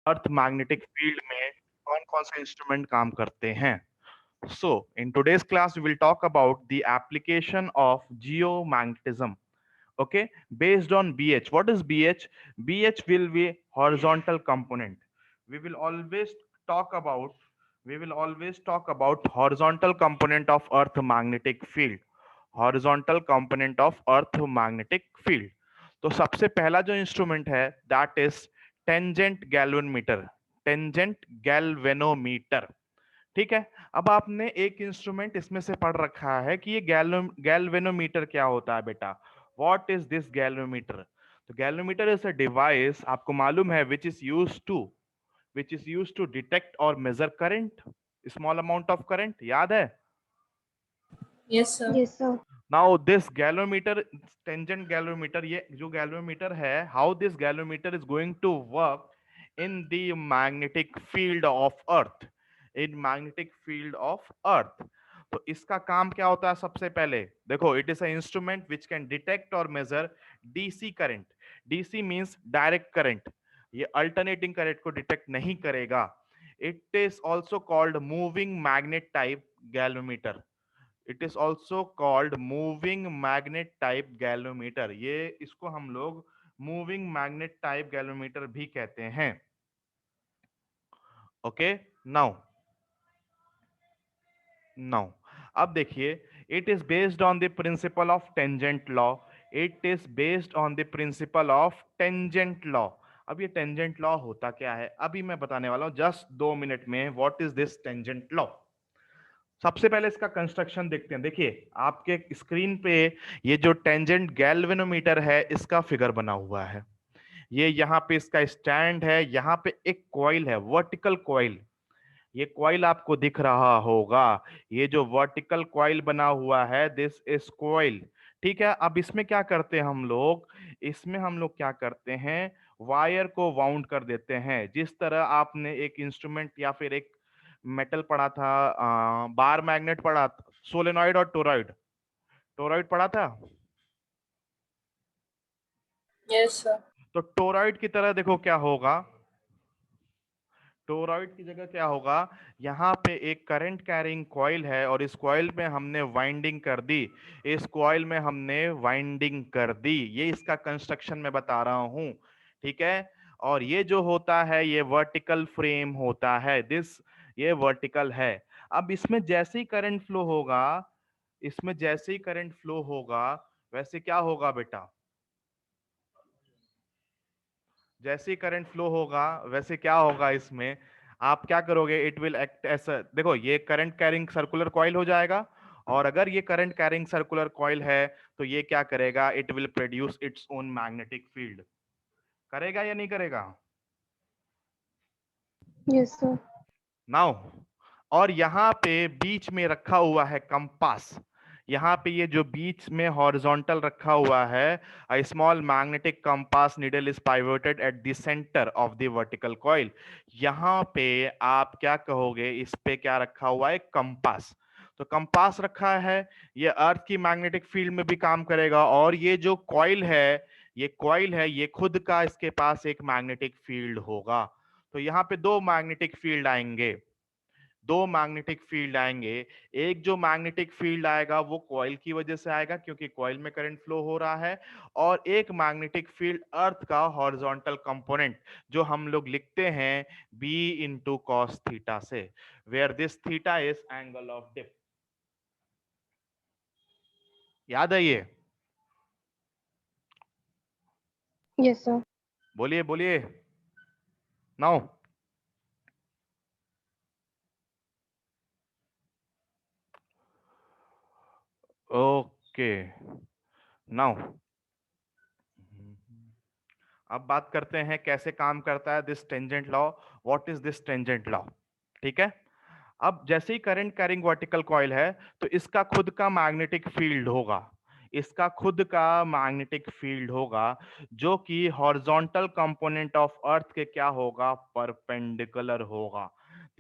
अर्थ magnetic field में कौन कौन से इंस्ट्रूमेंट काम करते हैं. So in today's class we will talk about the application of geomagnetism. Okay, based on BH. What is BH? BH will be horizontal component. We will always talk about horizontal component of earth magnetic field. Horizontal component of earth magnetic field. तो सबसे पहला जो instrument है that is tangent galvanometer. Tangent galvanometer. ठीक है. अब आपने एक इंस्ट्रूमेंट इसमें से पढ़ रखा है कि ये गैल्वेनोमीटर क्या होता है बेटा. What is this galvanometer? तो गैल्वेनोमीटर इज अ डिवाइस, आपको मालूम है, which is use to detect और measure current, small amount of current. याद है? Yes, sir. Yes, sir. Now this galvanometer, tangent galvanometer, ये जो गैल्वेनोमीटर है, how this galvanometer is going to work in the magnetic field of earth. In magnetic field of earth. तो इसका काम क्या होता है? सबसे पहले देखो, it is a instrument which can detect और measure DC current. DC means direct current. ये अल्टरनेटिंग करंट को डिटेक्ट नहीं करेगा. It is also called moving magnet type galvanometer. It is also called moving magnet type galvanometer. ये इसको हम लोग moving magnet type galvanometer भी कहते हैं. ओके. नाउ नाउ अब देखिए, it is based on the principle of tangent law. It is based on the principle of tangent law. अब ये टेंजेंट लॉ होता क्या है अभी मैं बताने वाला हूं जस्ट 2 मिनट में. What is this tangent law? सबसे पहले इसका कंस्ट्रक्शन देखते हैं. देखिए आपके स्क्रीन पे ये जो टेंजेंट गैल्वेनोमीटर है इसका फिगर बना हुआ है. ये यहाँ पे इसका स्टैंड है, यहाँ पे एक कॉइल है, वर्टिकल कॉइल. ये कॉइल आपको दिख रहा होगा. ये जो वर्टिकल कॉइल बना हुआ है, दिस इज कॉइल. ठीक है. अब इसमें क्या करते हैं हम लोग? इसमें हम लोग क्या करते हैं? वायर को वाउंड कर देते हैं. जिस तरह आपने एक इंस्ट्रूमेंट या फिर एक मेटल पढ़ा था, बार मैग्नेट पढ़ा, सोलेनॉइड और टोरॉइड. टोरॉइड पढ़ा था. Yes, sir. तो टोरॉइड की तरह देखो क्या होगा. टोरॉइड की जगह क्या होगा? यहाँ पे एक करंट कैरिंग कॉइल है और इस कॉइल में हमने वाइंडिंग कर दी. इस कॉइल में हमने वाइंडिंग कर दी. ये इसका कंस्ट्रक्शन मैं बता रहा हूँ. ठीक है. और ये जो होता है ये वर्टिकल फ्रेम होता है. ये वर्टिकल है. अब इसमें जैसे ही करंट फ्लो होगा, इसमें जैसे ही करंट फ्लो होगा, वैसे क्या होगा बेटा? जैसे ही करंट फ्लो होगा वैसे क्या होगा इसमें? आप क्या करोगे? इट विल एक्ट एस, देखो ये करंट कैरिंग सर्कुलर कॉइल हो जाएगा. और अगर ये करंट कैरिंग सर्कुलर कॉइल है तो ये क्या करेगा? It will produce its own magnetic field. करेगा या नहीं करेगा? Yes, sir. नाउ, और यहाँ पे बीच में रखा हुआ है कंपास. यहाँ पे ये जो बीच में हॉरिजॉन्टल रखा हुआ है, a small magnetic compass needle is pivoted at the center of the vertical coil. यहाँ पे आप क्या कहोगे? इस पे क्या रखा हुआ है? कंपास. तो कंपास रखा है. ये अर्थ की मैग्नेटिक फील्ड में भी काम करेगा. और ये जो कॉइल है, ये खुद का, इसके पास एक मैग्नेटिक फील्ड होगा. तो यहाँ पे दो मैग्नेटिक फील्ड आएंगे. एक जो मैग्नेटिक फील्ड आएगा वो कॉइल की वजह से आएगा क्योंकि कॉइल में करंट फ्लो हो रहा है. और एक मैग्नेटिक फील्ड अर्थ का हॉरिजॉन्टल कंपोनेंट जो हम लोग लिखते हैं बी इंटू कॉस थीटा से, where this theta is angle of dip. याद है ये? Yes, sir. बोलिए बोलिए. Now okay. नाउ अब बात करते हैं कैसे काम करता है this tangent law. What is this tangent law? ठीक है. अब जैसे ही करंट कैरिंग वर्टिकल कॉइल है तो इसका खुद का मैग्नेटिक फील्ड होगा. जो कि हॉरिजॉन्टल कंपोनेंट ऑफ अर्थ के क्या होगा? परपेंडिकुलर होगा.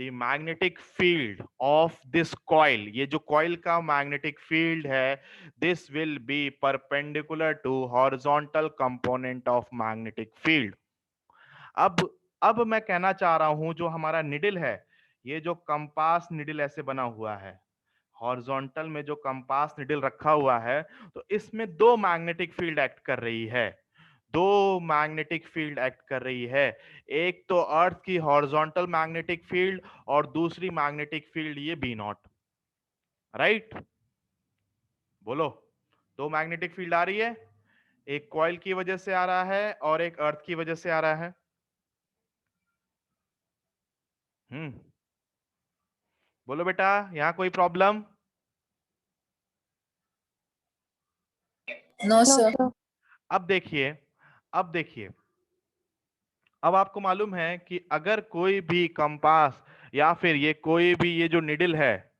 The magnetic field of this coil, ये जो कॉइल का मैग्नेटिक फील्ड है, this will be perpendicular to horizontal component of magnetic field. अब अब मैं कहना चाह रहा हूं जो हमारा निडल है, ये जो कंपास निडल ऐसे बना हुआ है, हॉरिजॉन्टल में जो कंपास निडल रखा हुआ है, तो इसमें दो मैग्नेटिक फील्ड एक्ट कर रही है, दो मैग्नेटिक फील्ड एक्ट कर रही है। एक तो अर्थ की हॉरिजॉन्टल मैग्नेटिक फील्ड और दूसरी मैग्नेटिक फील्ड ये बी नॉट, राइट? बोलो, दो मैग्नेटिक फील्ड आ रही है, एक कॉइल की वजह से आ रहा है और एक अर्थ की वजह से आ रहा है। बोलो बेटा, यहां कोई problem? No, No, sir. sir. अब देखिए, अब देखिए, अब आपको मालूम है कि अगर कोई भी कंपास या फिर ये कोई भी ये जो निडल है,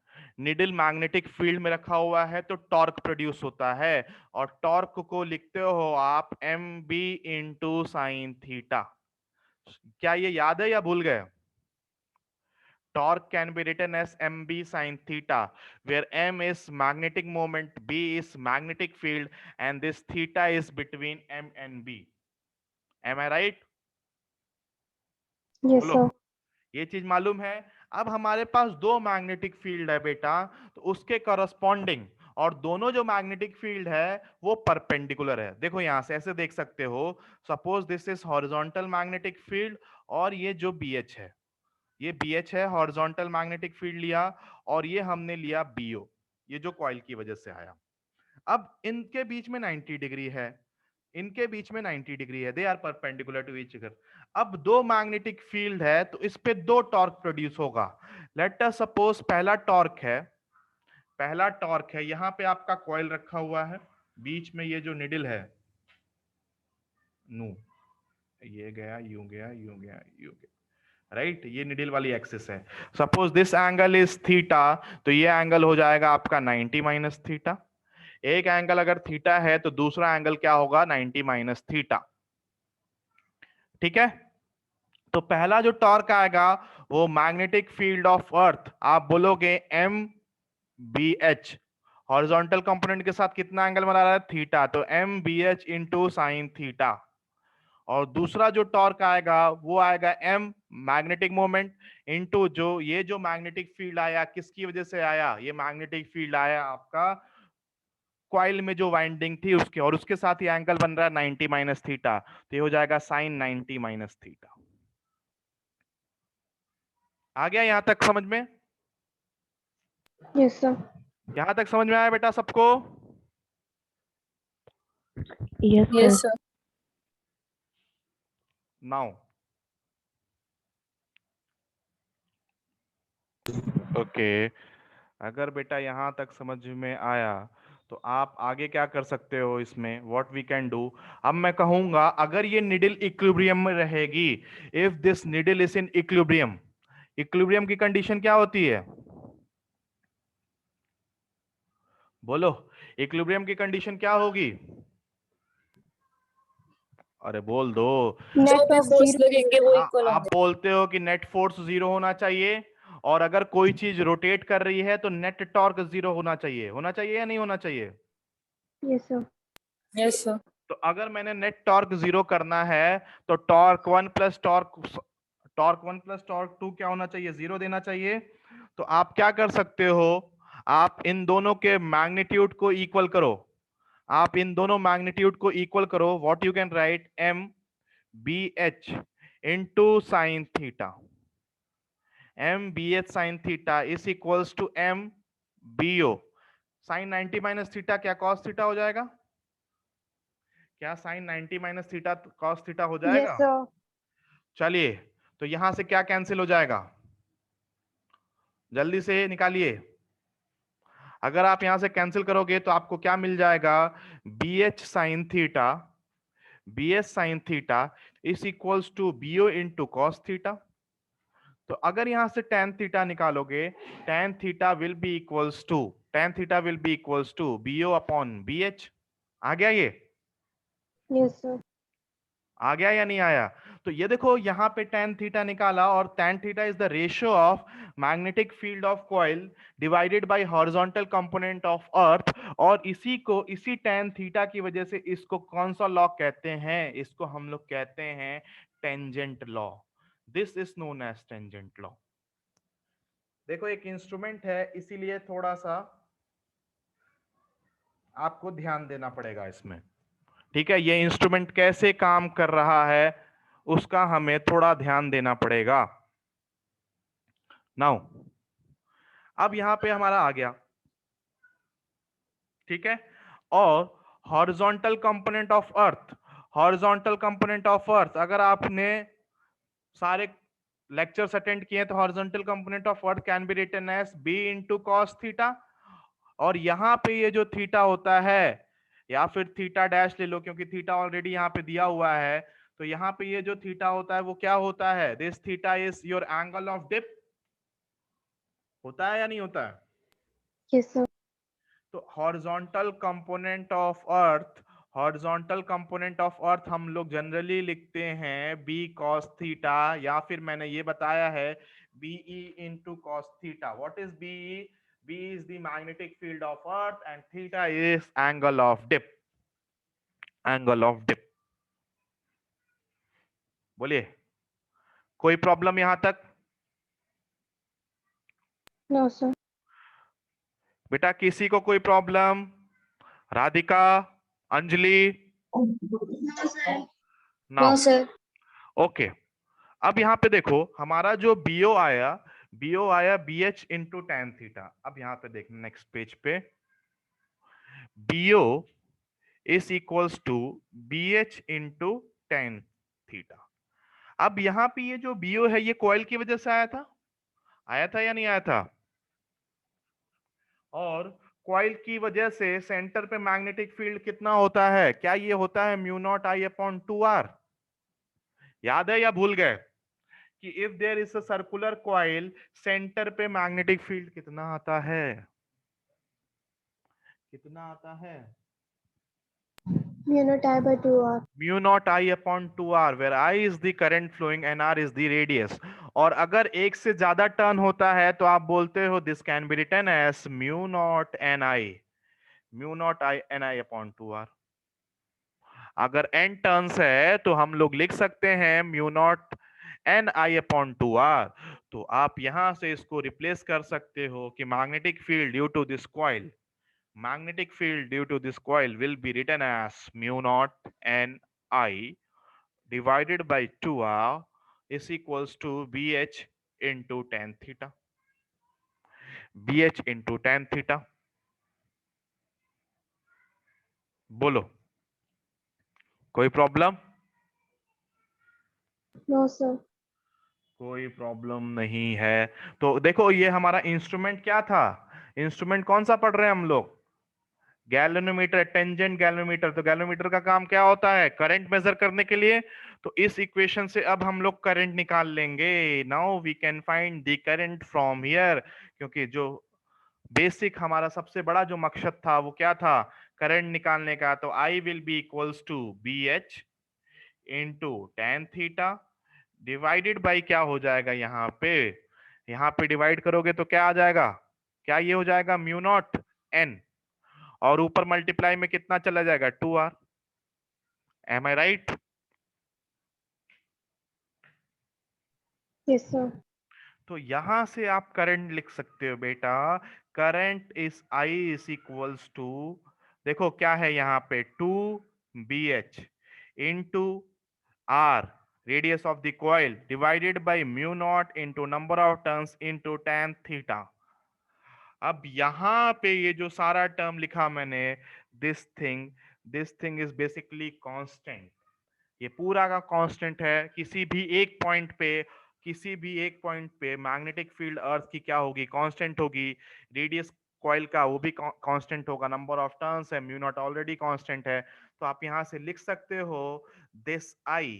निडल मैग्नेटिक फील्ड में रखा हुआ है तो टॉर्क प्रोड्यूस होता है, और टॉर्क को लिखते हो आप M B into sine theta. क्या ये याद है या भूल गए? Torque can be written as mb sin theta, where m is magnetic moment, b is magnetic field, and this theta is between m and b. Am I right? Yes, बोलो, sir. ये चीज मालूम है? अब हमारे पास दो मैग्नेटिक फील्ड है बेटा, तो उसके करस्पॉन्डिंग, और दोनों जो मैग्नेटिक फील्ड है वो परपेंडिकुलर है। देखो यहां से ऐसे देख सकते हो, suppose this is horizontal magnetic field और ये जो बी एच है, ये बी एच है, हॉरिजॉन्टल मैग्नेटिक फील्ड लिया, और ये हमने लिया बीओ, ये जो कॉइल की वजह से आया। अब इनके बीच में 90 डिग्री है, इनके बीच में 90 डिग्री है, they are perpendicular to each other. अब दो मैग्नेटिक फील्ड है तो इस पे दो टॉर्क प्रोड्यूस होगा। लेट अस सपोज पहला टॉर्क है, पहला टॉर्क है, यहां पे आपका कॉइल रखा हुआ है, बीच में ये जो निडल है, नू, ये गया, यूं गया, यूं गया, यूं गया, राइट? ये निडल वाली एक्सिस है। Suppose this angle is theta, तो ये एंगल हो जाएगा आपका 90 माइनस थीटा। एक एंगल अगर थीटा है तो दूसरा एंगल क्या होगा? 90 माइनस थीटा। ठीक है? तो पहला जो टॉर्क आएगा वो मैग्नेटिक फील्ड ऑफ अर्थ, आप बोलोगे M B H, horizontal component के साथ कितना एंगल बना रहा है? थीटा, तो M B H into sine theta. और दूसरा जो टॉर्क आएगा वो आएगा एम मैग्नेटिक मोमेंट इनटू जो ये जो मैग्नेटिक फील्ड आया, किसकी वजह से आया? ये मैग्नेटिक फील्ड आया आपका कॉइल में जो वाइंडिंग थी उसके, और उसके साथ ही एंगल बन रहा है 90 माइनस थीटा, तो ये हो जाएगा साइन 90 माइनस थीटा। आ गया यहां तक समझ में? Yes, sir. यहां तक समझ में आया बेटा सबको? Yes, Yes, sir. Now okay, अगर बेटा यहां तक समझ में आया तो आप आगे क्या कर सकते हो इसमें, व्हाट वी कैन डू। अब मैं कहूंगा अगर ये निडल इक्विलिब्रियम में रहेगी, if this needle is in equilibrium, equilibrium की कंडीशन क्या होती है? बोलो, इक्विलिब्रियम की कंडीशन क्या होगी? अरे बोल दो। जो Net भी of फोर्स zero. लगेंगे वो इक्वल आप होंगे। बोलते हो कि नेट फोर्स जीरो होना चाहिए, और अगर कोई चीज रोटेट कर रही है तो नेट टॉर्क जीरो होना चाहिए, होना चाहिए या नहीं होना चाहिए? Yes, sir. Yes, sir. तो अगर मैंने नेट टॉर्क जीरो करना है तो torque one plus torque two क्या होना चाहिए? जीरो देना चाहिए। तो आप क्या कर सकते हो, आप इन दोनों के मैग्नीट्यूड को इक्वल करो, आप इन दोनों मैग्नीट्यूड को इक्वल करो, what you can write, M B H into sine theta, M B H sine theta is equals to M B O sine 90 minus theta, क्या कॉस थीटा हो जाएगा? क्या sine 90 minus theta cos theta हो Yes, जाएगा? sir. चलिए, तो यहां से क्या कैंसिल हो जाएगा? जल्दी से निकालिए। अगर आप यहां से कैंसिल करोगे तो आपको क्या मिल जाएगा? B H sine theta, B H sine theta is equals to BO into cos theta. तो अगर यहां से tan थीटा निकालोगे, tan theta will be equals to, tan theta will be equals to BO upon B H. आ गया ये? Yes, sir. आ गया या नहीं आया? तो ये देखो यहां पे tan थीटा निकाला, और tan theta is the ratio of magnetic field of coil divided by horizontal component of अर्थ, और इसी को, इसी tan थीटा की वजह से इसको कौन सा लॉ कहते हैं? इसको हम लोग कहते हैं tangent law. This is known as tangent law. देखो एक इंस्ट्रूमेंट है, इसीलिए थोड़ा सा आपको ध्यान देना पड़ेगा इसमें। ठीक है, ये इंस्ट्रूमेंट कैसे काम कर रहा है उसका हमें थोड़ा ध्यान देना पड़ेगा। नाउ अब यहां पे हमारा आ गया, ठीक है। और horizontal component of earth, horizontal component of earth अगर आपने सारे लेक्चर्स अटेंड किए तो horizontal component of earth can be written as B into cos theta. और यहां पे ये जो थीटा होता है, या फिर थीटा डैश ले लो क्योंकि थीटा ऑलरेडी यहाँ पे दिया हुआ है, तो यहाँ पे ये जो थीटा होता है वो क्या होता है, this theta is your angle of dip. होता है या नहीं होता है? Yes, sir. तो horizontal component of earth, horizontal component of earth हम लोग जनरली लिखते हैं बी कॉस थीटा, या फिर मैंने ये बताया है B E into cos theta. What is B E? B is the magnetic field of earth and theta is angle of dip, angle of dip. बोलिए कोई प्रॉब्लम यहां तक? No, sir. बेटा किसी को कोई problem? Radhika, Anjali? No, now sir. Okay, अब यहाँ पे देखो हमारा जो बीओ आया, बीओ आया B H into tan theta. अब यहाँ पे देखना नेक्स्ट पेज पे, B O is equals to B H into tan theta. अब यहाँ पे ये जो बीओ है ये कॉइल की वजह से आया था, आया था या नहीं आया था? और कॉइल की वजह से सेंटर पे मैग्नेटिक फील्ड कितना होता है? क्या ये होता है mu naught I upon two R? याद है या भूल गए कि if there is a circular coil, centre पे मैग्नेटिक फील्ड कितना आता है? कितना आता है? Mu not I by 2R. Mu naught I upon two R, where I is the current flowing and R is the radius. और अगर एक से ज्यादा टर्न होता है तो आप बोलते हो this can be written as mu naught N I, mu naught I N I upon two R. अगर n टर्न्स है तो हम लोग लिख सकते हैं mu naught N I upon two R. तो आप यहां से इसको रिप्लेस कर सकते हो कि magnetic field due to this coil, magnetic field due to this coil will be written as mu naught n I divided by 2r is equals to bh into tan theta, bh into tan theta। बोलो कोई problem? No, sir. कोई problem नहीं है। तो देखो ये हमारा instrument क्या था, इंस्ट्रूमेंट कौन सा पढ़ रहे हैं हम लोग? Galvanometer, tangent galvanometer. तो गैल्वेनोमीटर का काम क्या होता है? करंट मेजर करने के लिए। तो इस इक्वेशन से अब हम लोग करंट निकाल लेंगे। Now we can find the current from here, क्योंकि जो बेसिक हमारा सबसे बड़ा जो मकसद था वो क्या था? करंट निकालने का। तो I will be equals to B H into tan theta divided by क्या हो जाएगा यहाँ पे डिवाइड करोगे तो क्या आ जाएगा? क्या ये हो जाएगा? म्यू नॉट एन, और ऊपर मल्टीप्लाई में कितना चला जाएगा? Two R. Am I right? Yes, sir. तो यहां से आप करंट लिख सकते हो बेटा, current is I is equals to, देखो क्या है यहाँ पे, two B H into R radius of the coil divided by mu naught into number of turns into tan theta. अब यहां पे ये जो सारा टर्म लिखा मैंने, this thing, this thing is basically constant. ये पूरा का कांस्टेंट है। किसी भी एक पॉइंट पे, किसी भी एक पॉइंट पे मैग्नेटिक फील्ड अर्थ की क्या होगी? कांस्टेंट होगी। रेडियस कॉइल का वो भी कांस्टेंट होगा। नंबर ऑफ टर्न्स है, म्यू नॉट ऑलरेडी कांस्टेंट है। तो आप यहां से लिख सकते हो this I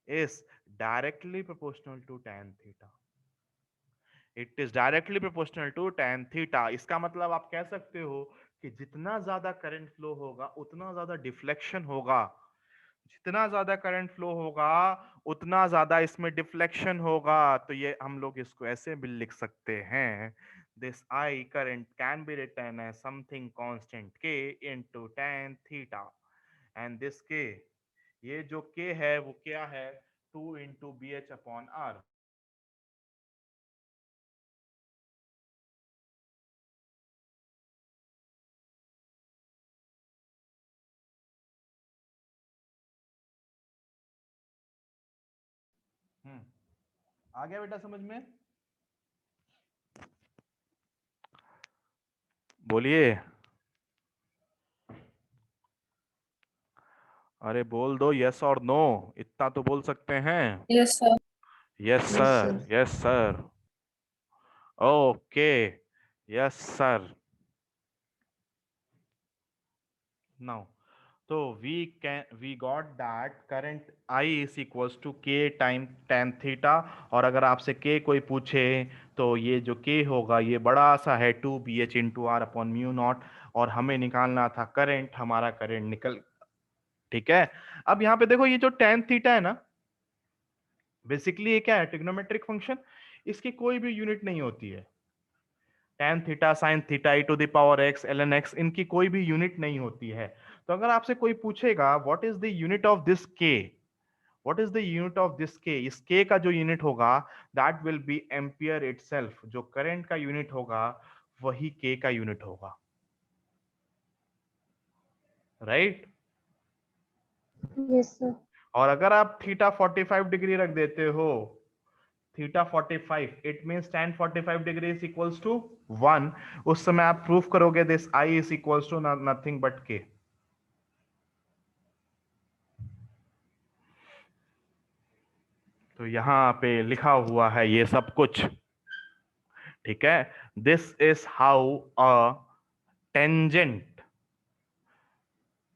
is directly proportional to tan theta. It is directly proportional to tan theta. इसका मतलब आप कह सकते हो कि जितना ज्यादा करंट फ्लो होगा उतना ज्यादा डिफ्लेक्शन होगा, जितना ज्यादा करंट फ्लो होगा उतना ज्यादा इसमें डिफ्लेक्शन होगा। तो ये हम लोग इसको ऐसे भी लिख सकते हैं, this I current can be written as something constant k into tan theta, and this k, ये जो k है वो क्या है? 2 into BH upon R. आ गया बेटा समझ में? बोलिए, अरे बोल दो यस और नो, इतना तो बोल सकते हैं। Yes, sir. Yes Yes, sir, sir. Yes sir, okay, yes sir. Now तो we got that current I is equals to K time tan theta, और अगर आपसे K कोई पूछे तो ये जो K होगा ये बड़ा सा है 2BH into R upon mu naught, और हमें निकालना था करंट, हमारा करंट निकल, ठीक है। अब यहाँ पे देखो ये जो tan थीटा है ना, बेसिकली ये क्या है, ट्रिग्नोमेट्रिक फंक्शन, इसकी कोई भी यूनिट नहीं होती है। tan theta, sin theta, e to the power x, ln x, इनकी कोई भी यूनिट नहीं होती है। तो अगर आपसे कोई पूछेगा what is the unit of this k, what is the unit of this k, इस k का जो यूनिट होगा that will be ampere itself, जो करंट का यूनिट होगा वही k का यूनिट होगा, राइट? Yes, sir. और अगर आप थीटा 45 डिग्री रख देते हो, theta 45, it means tan 45 degree is equals to 1, उस समय आप प्रूफ करोगे this I is equals to nothing but k। तो यहां पे लिखा हुआ है ये सब कुछ, ठीक है। This is how a tangent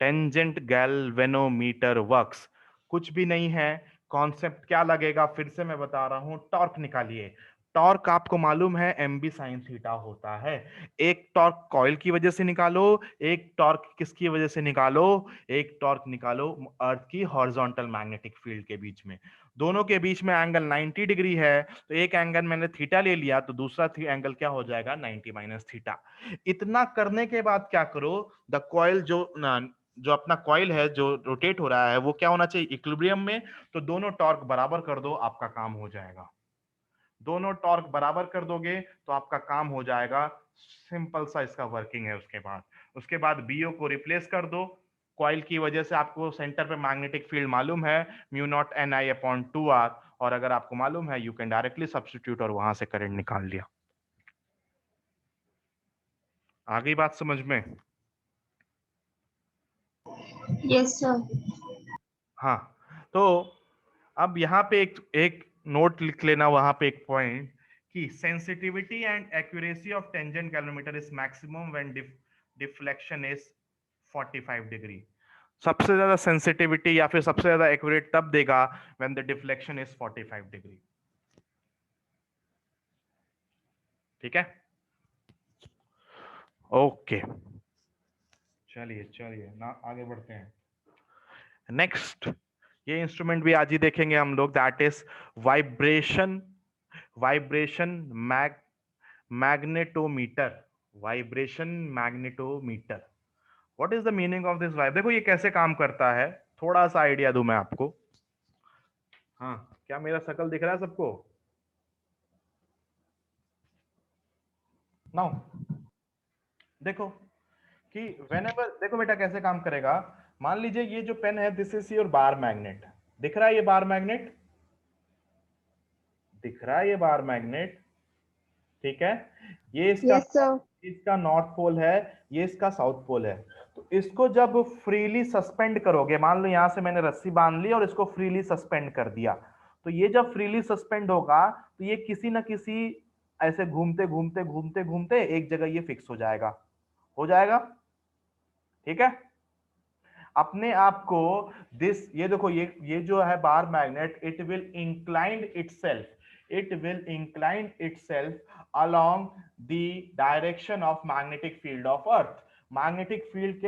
tangent galvanometer works. कुछ भी नहीं है, कॉन्सेप्ट क्या लगेगा, फिर से मैं बता रहा हूं, टॉर्क निकालिए। टॉर्क आपको मालूम है mb sin थीटा होता है। एक टॉर्क कॉइल की वजह से निकालो, एक टॉर्क किसकी वजह से निकालो, एक टॉर्क निकालो अर्थ की हॉरिजॉन्टल मैग्नेटिक फील्ड के बीच में। दोनों के बीच में एंगल 90 डिग्री है, तो एक एंगल मैंने थीटा ले लिया, तो दूसरा एंगल क्या हो जाएगा, 90 माइनस थीटा। इतना करने के बाद क्या करो, द कॉइल जो अपना कॉइल है जो रोटेट हो रहा है वो क्या होना चाहिए, इक्विलिब्रियम में। तो दोनों टॉर्क बराबर कर दो, आपका काम हो जाएगा। दोनों टॉर्क बराबर कर दोगे तो आपका काम हो जाएगा। सिंपल सा इसका वर्किंग है। उसके बाद बीओ को रिप्लेस कर दो, कॉइल की वजह से आपको सेंटर पे मैग्नेटिक फील्ड मालूम है, mu naught N I upon 2r, और अगर आपको मालूम है यू कैन डायरेक्टली सब्स्टिट्यूट और वहां से करंट निकाल लिया। आ गई बात समझ में? Yes, sir. हाँ, तो अब यहाँ पे एक नोट लिख लेना, वहां पे एक पॉइंट कि sensitivity and accuracy of tangent कैलोमीटर is maximum when deflection is 45 degree. सबसे ज्यादा सेंसिटिविटी या फिर सबसे ज्यादा एक्यूरेट तब देगा when the deflection is 45 degree, ठीक है। ओके, चलिए चलिए ना आगे बढ़ते हैं। नेक्स्ट, ये इंस्ट्रूमेंट भी आज ही देखेंगे हम लोग, that is vibration vibration magnetometer. Vibration magnetometer, what is the meaning of this vibe. देखो ये कैसे काम करता है, थोड़ा सा आइडिया दूं मैं आपको। हाँ, क्या मेरा शकल दिख रहा है सबको? नाउ देखो कि व्हेनेवर, देखो बेटा कैसे काम करेगा। मान लीजिए ये जो पेन है, this is your bar magnet, दिख रहा है ये बार मैग्नेट, दिख रहा है ये बार मैग्नेट, ठीक है। ये इसका Yes, sir. इसका नॉर्थ पोल है, ये इसका साउथ पोल है। तो इसको जब फ्रीली सस्पेंड करोगे, मान लो यहां से मैंने रस्सी बांध ली और इसको फ्रीली सस्पेंड कर दिया, तो ये जब फ्रीली सस्पेंड होगा तो ये किसी ना किसी ऐसे घूमते घूमते घूमते घूमते एक जगह ये फिक्स हो जाएगा, ठीक है। अपने आप को दिस, ये देखो ये जो है bar magnet, it will incline itself along the direction of magnetic field of earth. Magnetic field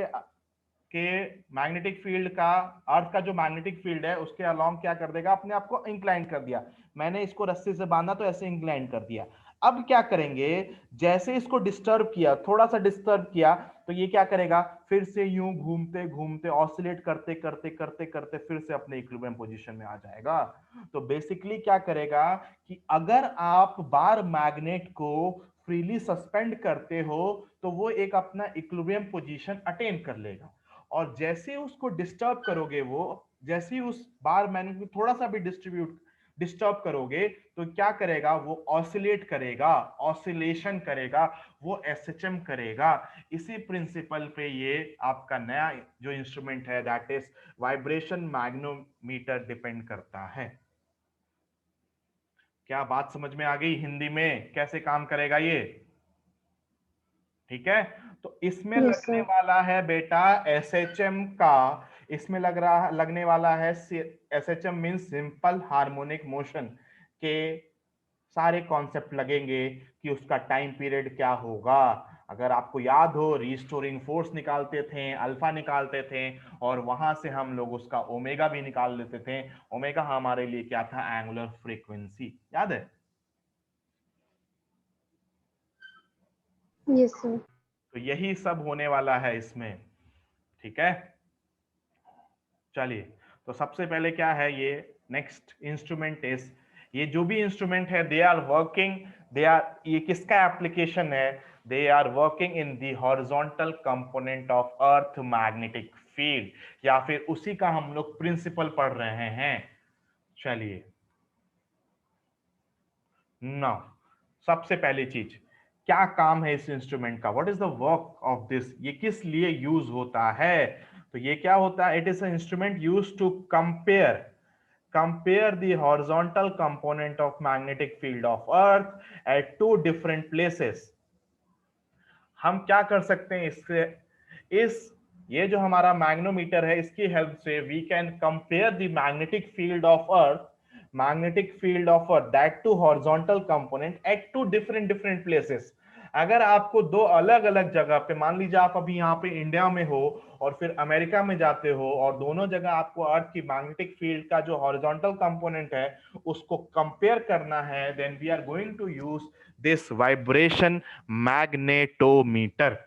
के मैग्नेटिक फील्ड का, अर्थ का जो मैग्नेटिक फील्ड है उसके अलोंग क्या कर देगा, अपने आप को इंक्लाइन कर दिया। मैंने इसको रस्सी से बांधा तो ऐसे इंक्लाइन कर दिया। अब क्या करेंगे, जैसे इसको डिस्टर्ब किया, थोड़ा सा डिस्टर्ब किया, तो ये क्या करेगा, फिर से यूं घूमते घूमते ऑसिलेट करते करते करते करते फिर से अपने इक्विलिब्रियम पोजीशन में आ जाएगा। तो बेसिकली क्या करेगा कि अगर आप बार मैग्नेट को फ्रीली सस्पेंड करते हो तो वो एक अपना इक्विलिब्रियम पोजीशन अटेन कर लेगा, और जैसे उसको डिस्टर्ब करोगे, वो जैसे ही उस बार मैग्नेट को थोड़ा सा भी डिस्टर्ब करोगे तो क्या करेगा, वो ऑसिलेट करेगा, ऑसिलेशन करेगा, वो एसएचएम करेगा। इसी प्रिंसिपल पे ये आपका नया जो इंस्ट्रूमेंट है that is vibration magnetometer depend करता है। क्या बात समझ में आ गई हिंदी में, कैसे काम करेगा ये? ठीक है, तो इसमें Yes, लगने sir. वाला है बेटा एसएचएम का, इसमें लगने वाला है SHM mean simple harmonic motion के सारे कॉन्सेप्ट लगेंगे कि उसका टाइम पीरियड क्या होगा। अगर आपको याद हो, रिस्टोरिंग फोर्स निकालते थे, अल्फा निकालते थे, और वहां से हम लोग उसका ओमेगा भी निकाल लेते थे। ओमेगा हमारे लिए क्या था, एंगुलर फ्रीक्वेंसी, याद है? Yes, sir. तो यही सब होने वाला है इसमें, ठीक है। चलिए, तो सबसे पहले क्या है, ये नेक्स्ट इंस्ट्रूमेंट इज, ये जो भी इंस्ट्रूमेंट है they are working, they are, ये किसका एप्लीकेशन है, they are working in the horizontal component of earth magnetic field, या फिर उसी का हम लोग प्रिंसिपल पढ़ रहे हैं। चलिए, नाउ सबसे पहली चीज, क्या काम है इस इंस्ट्रूमेंट का, what is the work of this, ये किस लिए यूज होता है? तो ये क्या होता है, it is a instrument used to compare the horizontal component of magnetic field of earth at two different places। हम क्या कर सकते हैं इससे, इस ये जो हमारा मैग्नोमीटर है इसकी हेल्प से we can compare the magnetic field of earth that to horizontal component at two different places. अगर आपको दो अलग अलग जगह पे, मान लीजिए आप अभी यहाँ पे इंडिया में हो और फिर अमेरिका में जाते हो, और दोनों जगह आपको अर्थ की मैग्नेटिक फील्ड का जो हॉरिजॉन्टल कंपोनेंट है उसको कंपेयर करना है, then we are going to use this vibration magnetometer.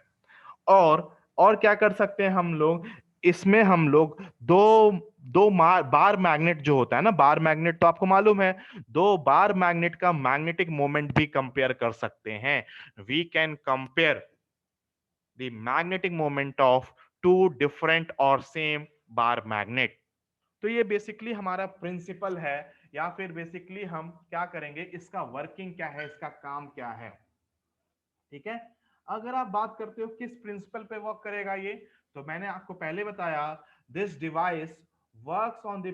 और क्या कर सकते हैं हम लोग, इसमें हम लोग दो दो बार मैग्नेट जो होता है ना, बार मैग्नेट तो आपको मालूम है, दो बार मैग्नेट का मैग्नेटिक मोमेंट भी कंपेयर कर सकते हैं। We can compare the magnetic moment of two different और सेम बार मैग्नेट। तो ये बेसिकली हमारा प्रिंसिपल है, या फिर बेसिकली हम क्या करेंगे, इसका वर्किंग क्या है, इसका काम क्या है, ठीक है। अगर आप बात करते हो किस प्रिंसिपल पे वर्क करेगा ये, तो मैंने आपको पहले बताया, this device works on the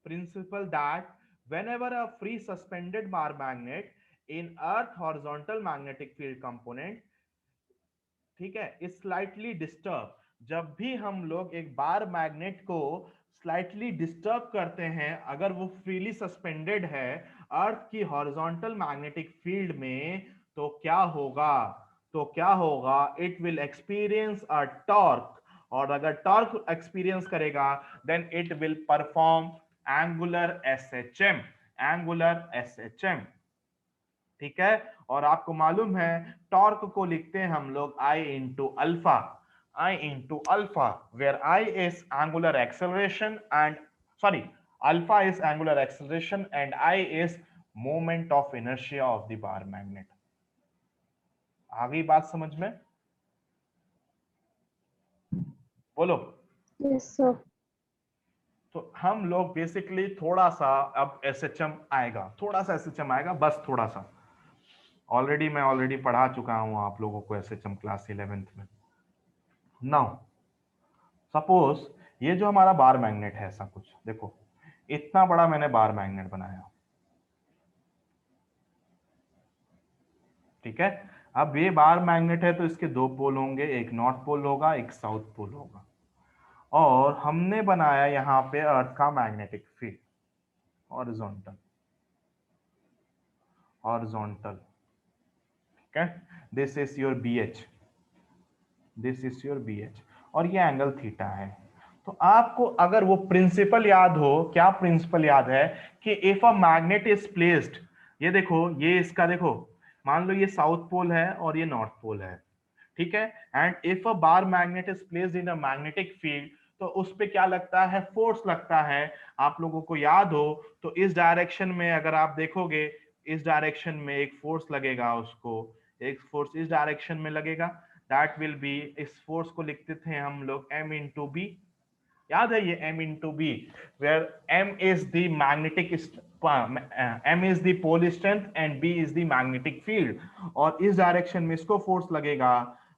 principle that whenever a free suspended bar magnet in earth horizontal magnetic field component, ठीक है, इज स्लाइटली डिस्टर्ब, जब भी हम लोग एक बार मैग्नेट को स्लाइटली डिस्टर्ब करते हैं, अगर वो फ्रीली सस्पेंडेड है अर्थ की हॉरिजॉन्टल मैग्नेटिक फील्ड में, तो क्या होगा, it will experience a torque, और अगर टॉर्क एक्सपीरियंस करेगा then it will perform angular SHM, ठीक है। और आपको मालूम है टॉर्क को लिखते हैं हम लोग I into alpha, where I is angular acceleration and, sorry, alpha is angular acceleration and I is moment of inertia of the bar magnet. आ गई बात समझ में? बोलो। Yes, sir. तो हम लोग बेसिकली थोड़ा सा अब एसएचएम आएगा, बस थोड़ा सा, मैं ऑलरेडी पढ़ा चुका हूं आप लोगों को एसएचएम क्लास 11th में। नाउ सपोज ये जो हमारा बार मैग्नेट है, ऐसा कुछ देखो, इतना बड़ा मैंने बार मैग्नेट बनाया, ठीक है। अब ये बार मैग्नेट है तो इसके दो पोल होंगे, एक नॉर्थ पोल होगा, एक साउथ पोल होगा, और हमने बनाया यहाँ पे अर्थ का मैग्नेटिक फील्ड हॉरिजॉन्टल, ठीक है। दिस इज योर BH, और ये एंगल थीटा है। तो आपको अगर वो प्रिंसिपल याद हो, क्या प्रिंसिपल याद है, कि if a magnet is placed, ये देखो, ये इसका देखो, मान लो ये साउथ पोल है और ये नॉर्थ पोल है, ठीक है। And if a bar magnet is placed in a magnetic field, तो उस पे क्या लगता है, फोर्स लगता है। आप लोगों को याद हो तो इस डायरेक्शन में अगर आप देखोगे, इस डायरेक्शन में एक फोर्स लगेगा, उसको एक फोर्स इस डायरेक्शन में लगेगा, दैट विल बी, इस फोर्स को लिखते थे हम लोग m इंटू बी। याद है ये m into B, where m is the magnetic, m is the pole strength and b is the magnetic field, और इस डायरेक्शन में इसको फोर्स लगेगा,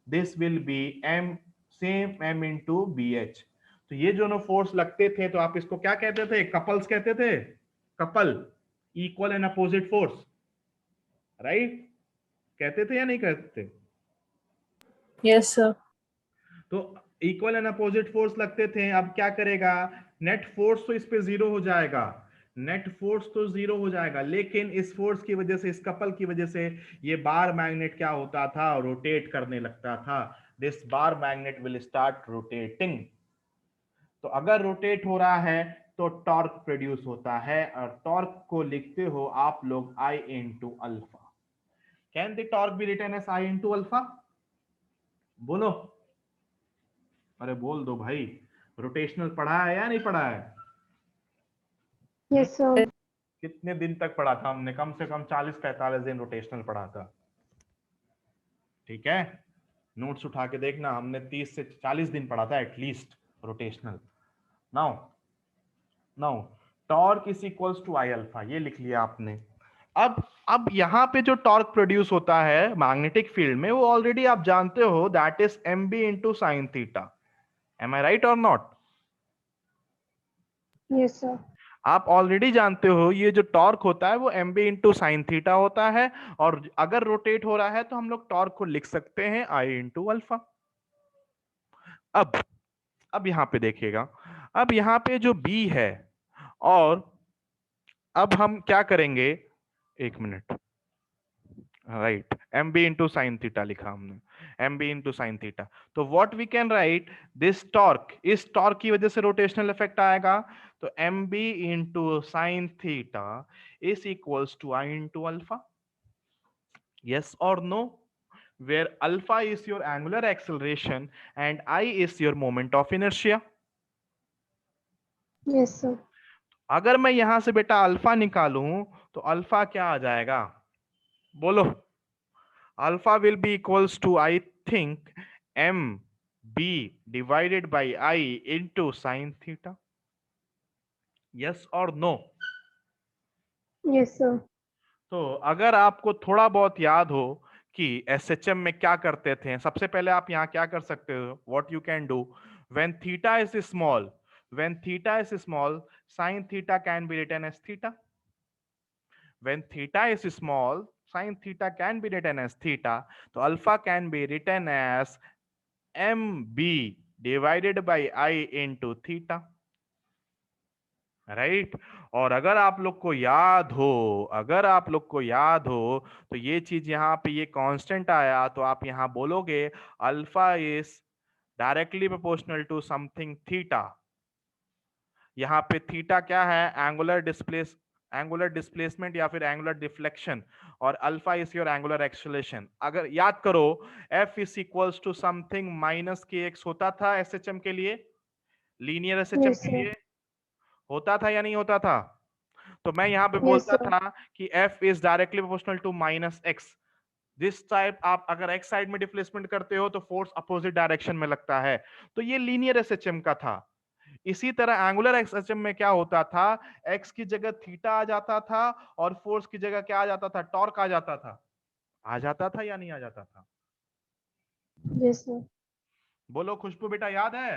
this will be m, same m into B H. तो ये जो फोर्स लगते थे तो आप इसको क्या कहते थे, कपल्स कहते थे, couple, equal and opposite force, right, कहते थे या नहीं कहते थे? Yes, sir. तो इक्वल एंड अपोजिट फोर्स लगते थे। अब क्या करेगा, नेट फोर्स तो इस पे जीरो हो जाएगा, नेट फोर्स तो जीरो हो जाएगा, लेकिन इस फोर्स की वजह से, इस कपल की वजह से ये बार मैग्नेट क्या होता था, रोटेट करने लगता था। This bar magnet will start rotating. तो अगर रोटेट हो रहा है तो टॉर्क प्रोड्यूस होता है, और टॉर्क को लिखते हो आप लोग I into alpha. Can the torque be written as I into alpha? बोलो, अरे बोल दो भाई, रोटेशनल पढ़ा है या नहीं पढ़ा है? Yes, sir. कितने दिन तक पढ़ा था हमने? कम से कम 40-45 दिन रोटेशनल पढ़ा था, ठीक है। नोट्स उठा के देखना, हमने 30 से 40 दिन पढ़ा था at least rotational. Now now torque is equals to I alpha, ये लिख लिया आपने। अब यहाँ पे जो टॉर्क प्रोड्यूस होता है मैग्नेटिक फील्ड में, वो ऑलरेडी आप जानते हो, that is M B into sine theta. Am I right और नॉट? Yes, sir. आप ऑलरेडी जानते हो ये जो टॉर्क होता है वो M B into sine theta होता है, और अगर रोटेट हो रहा है तो हम लोग टॉर्क को लिख सकते हैं आई इंटू अल्फा। अब यहां पे देखिएगा, अब यहाँ पे जो बी है, और अब हम क्या करेंगे, एक minute, right, M B into sine theta लिखा हमने, M B into sine theta. तो what we can write, this torque, इस टॉर्क की वजह से रोटेशनल इफेक्ट आएगा, तो M B into sine theta is equals to I into alpha. Yes और no? where alpha is your angular acceleration and I is your moment of inertia. Yes, sir. अगर मैं यहां से बेटा अल्फा निकालूं तो अल्फा क्या आ जाएगा, बोलो? Alpha will be equals to, I think, M B divided by I into sine theta. Yes और नो? Yes, sir. तो अगर आपको थोड़ा बहुत याद हो कि एसएचएम में क्या करते थे, सबसे पहले आप यहाँ क्या कर सकते हो, what you can do, when theta is small, when theta is small, sine theta can be written as theta. When theta is small, sin theta can be written as theta. तो alpha can be written as mb divided by I into theta. Right? और अगर आप लोग को याद हो, अगर आप लोग को याद हो तो ये चीज यहाँ पे ये कांस्टेंट आया, तो आप यहाँ बोलोगे alpha is directly proportional to something theta. यहाँ पे थीटा क्या है, एंगुलर डिस्प्लेसमेंट या फिर एंगुलर डिफ्लेक्शन, और alpha is your angular acceleration. अगर याद करो, F is equals to something minus K X होता था एसएचएम के लिए, लीनियर एसएचएम Yes, के sir. लिए होता था या नहीं होता था? तो मैं यहाँ पे Yes, बोलता sir. था कि F is directly proportional to minus X. This type आप अगर एक्स साइड में डिस्प्लेसमेंट करते हो तो फोर्स अपोजिट डायरेक्शन में लगता है, तो ये लीनियर एसएचएम का था। इसी तरह एंगुलर एक्सएचएम में क्या होता था, एक्स की जगह थीटा आ जाता था, और फोर्स की जगह क्या आ जाता था, टॉर्क आ जाता था। आ जाता था या नहीं आ जाता था? Yes, sir. बोलो खुशबू बेटा, याद है?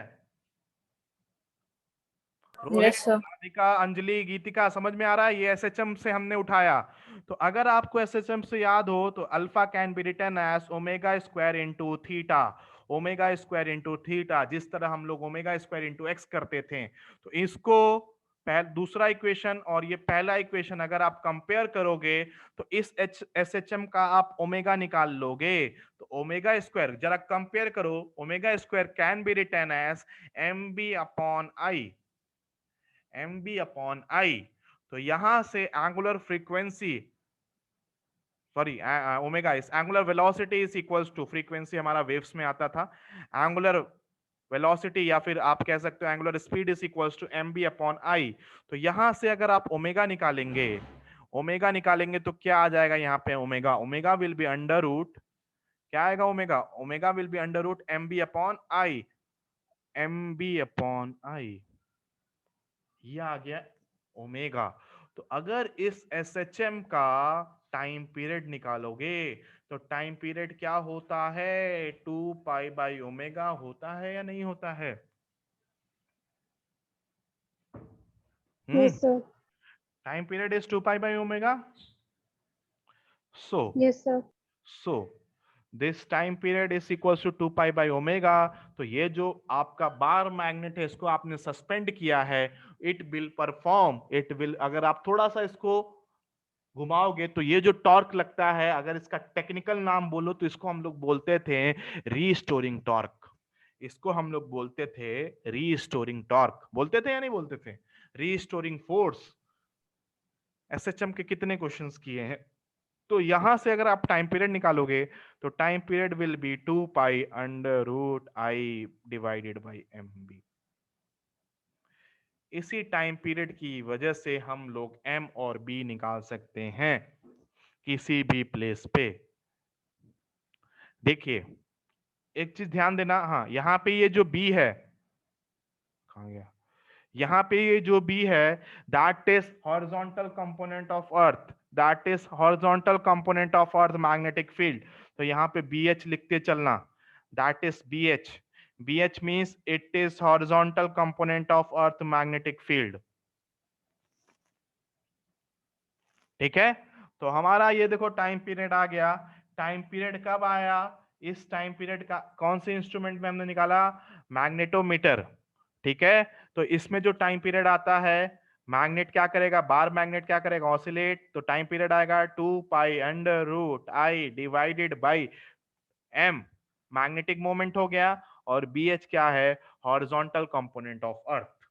Rohit, Yes, sir. राधिका, अंजलि, गीतिका, समझ में आ रहा है? ये एसएचएम से हमने उठाया। तो अगर आपको एसएचएम से याद हो तो alpha can be written as omega square into theta, omega square into theta, जिस तरह हम लोग ओमेगा स्क्वायर इंटू एक्स करते थे। तो इसको दूसरा इक्वेशन और ये पहला इक्वेशन अगर आप कंपेयर करोगे तो इस एसएचएम का आप ओमेगा निकाल लोगे, तो ओमेगा स्क्वायर जरा कंपेयर करो, omega square can be written as M B upon I, M B upon I. तो यहां से angular frequency sorry omega is angular velocity is equals to, frequency हमारा वेव्स में आता था, एंगुलर वेलोसिटी या फिर आप कह सकते हो angular speed is equals to M B upon I. तो यहां से अगर आप ओमेगा निकालेंगे, ओमेगा निकालेंगे तो क्या आ जाएगा यहाँ पे, omega, omega will be under root, क्या आएगा omega, omega will be under root M B upon I, M B upon I, ये आ गया ओमेगा। तो अगर इस एस एच एम का टाइम पीरियड निकालोगे तो टाइम पीरियड क्या होता है, 2 पाई ओमेगा होता है या नहीं होता है? Yes, sir. Time period is 2 pi omega. So Yes, sir. So this time period is equals to 2 pi omega. तो ये जो आपका बार मैग्नेट है इसको आपने सस्पेंड किया है, it will perform, it will, अगर आप थोड़ा सा इसको घुमाओगे तो ये जो टॉर्क लगता है, अगर इसका टेक्निकल नाम बोलो तो इसको हम लोग बोलते थे रीस्टोरिंग टॉर्क, इसको हम लोग बोलते थे रीस्टोरिंग टॉर्क, बोलते थे या नहीं बोलते थे, रीस्टोरिंग फोर्स। एसएचएम के कितने क्वेश्चंस किए हैं। तो यहां से अगर आप टाइम पीरियड निकालोगे तो time period will be 2 pi under root I divided by M B. इसी टाइम पीरियड की वजह से हम लोग एम और बी निकाल सकते हैं किसी भी प्लेस पे। देखिए एक चीज ध्यान देना, हाँ यहाँ पे ये जो बी है, कहाँ गया, यहाँ पे ये जो बी है, that is horizontal component of earth, that is horizontal component of earth magnetic field. तो यहाँ पे बी एच लिखते चलना, that is B H, B H means it is horizontal component of earth magnetic field. ठीक है, तो हमारा ये देखो टाइम पीरियड आ गया। टाइम पीरियड कब आया, इस टाइम पीरियड का कौन से इंस्ट्रूमेंट में हमने निकाला, मैग्नेटोमीटर। ठीक है, तो इसमें जो टाइम पीरियड आता है, मैग्नेट क्या करेगा, बार मैग्नेट क्या करेगा, ऑसिलेट, तो टाइम पीरियड आएगा 2 pi under root I divided by M, magnetic moment हो गया, और बी एच क्या है, हॉरिजॉन्टल कंपोनेंट ऑफ अर्थ।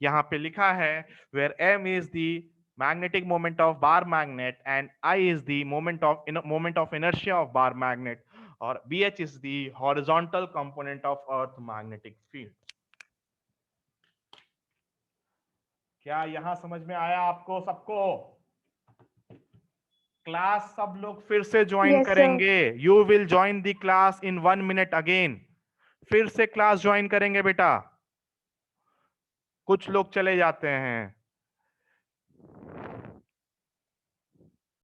यहाँ पे लिखा है where m is the magnetic moment of bar magnet and I is the moment of inertia of bar magnet, और bh is the horizontal component of earth magnetic field। क्या यहां समझ में आया आपको सबको? क्लास सब लोग फिर से ज्वाइन Yes, sir. करेंगे, you will join the class in 1 minute again, फिर से क्लास ज्वाइन करेंगे बेटा, कुछ लोग चले जाते हैं।